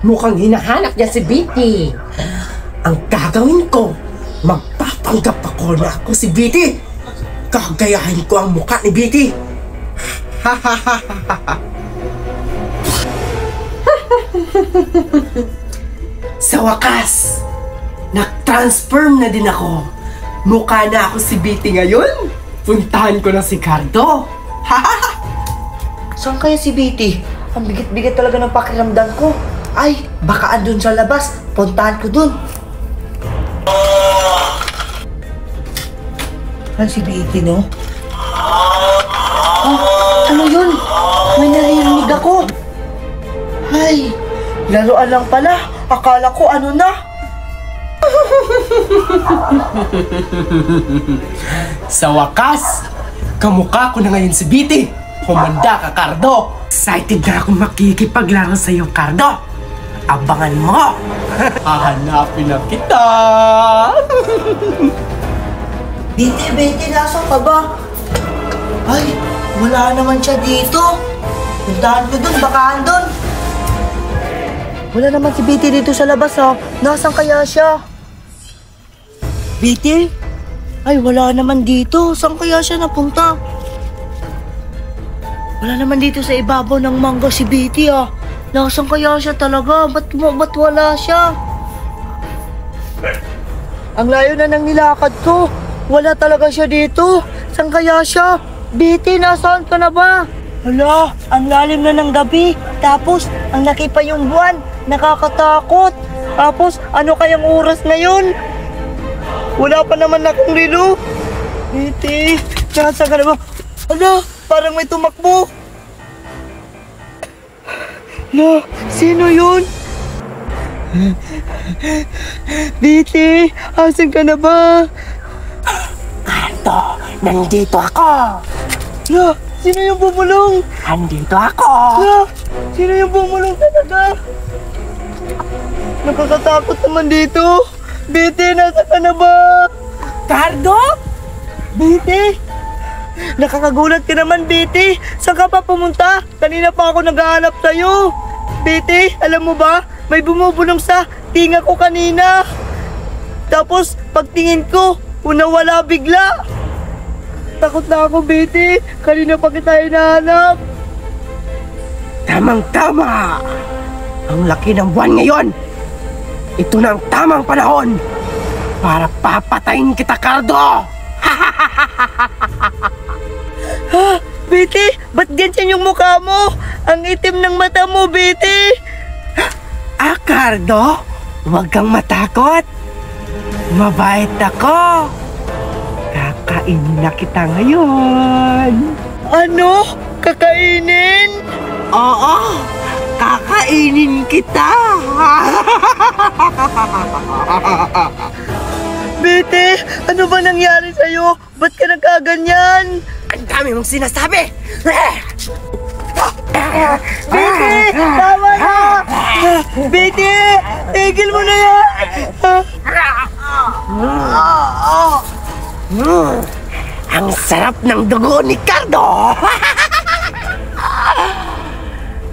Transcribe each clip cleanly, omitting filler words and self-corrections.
Mukhang hinahanap niya si Bitty. Ang gagawin ko, magpapanggap ako na ako si Bitty. Gagayahin ko ang mukha ni Bitty. Sa wakas, nag-transform na din ako. Mukha na ako si Bitty ngayon. Puntahan ko na si Cardo. Saan kaya si Bitty? Ang bigat-bigat talaga ng pakiramdam ko. Ay, baka andun sa labas. Puntahan ko dun. Saan si Bitty, no? Oh, ano yun? May naririnig ako. Ay, laruan lang pala. Akala ko ano na. Sa wakas, kamukha ko na ngayon si Bitty. Humanda ka, Cardo. Excited na akong makikipaglaro sa iyo, Cardo. Abangan mo. Hahanapin na kita. Bitty, nasaan ka ba? Ay, wala naman siya dito. Puntahan ko dun, baka andun. Wala naman si Bitty dito sa labas, ha? Nasaan kaya siya? Bitty? Ay, wala naman dito. Saan kaya siya napunta? Wala naman dito sa ibabaw ng mangga si Bitty, ha? Nasaan kaya siya talaga? Ba't wala siya? Ang layo na ng nilakad ko. Wala talaga siya dito. Saan kaya siya? Bitty, nasaan ka na ba? Hala, ang lalim na ng gabi. Tapos, ang laki pa yung buwan. Nakakatakot. Tapos, ano kayang oras ngayon? Wala pa naman akong relo. Bitty, nasaan ka na ba? Hala, parang may tumakbo. Hala, sino yun? Bitty, asan ka na ba? Cardo, nandito ako. Hala, sino yung bumulong? Andito ako. Hala, sino yung bumulong talaga? Nakakatakot naman dito. Bitty, nasa ka na ba? Cardo? Bitty? Nakakagulat ka naman, Bitty. Saan ka pa pumunta? Kanina pa ako naghahanap sa'yo. Bitty, alam mo ba? May bumubulong sa tinga ko kanina. Tapos, pagtingin ko, nawala bigla. Takot na ako, Bitty. Kanina pa kita hinahanap. Tamang-tama. Ang laki ng buwan ngayon. Ito na ang tamang panahon para papatayin kita, Cardo. Ha? Bitty, ba't ganyan yung mukha mo? Ang itim ng mata mo, Bitty. Cardo, huwag kang matakot. Mabait ako. Kakainin na kita ngayon. Ano? Kakainin? Oo, kakainin kita. Bitty, ano ba nangyari sa'yo? Ba't ka nagkaganyan? Ang dami mong sinasabi. Bitty, tama na! Bitty, tigil mo na yan! Ang sarap ng dugo ni Cardo.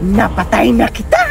Napatay na kita.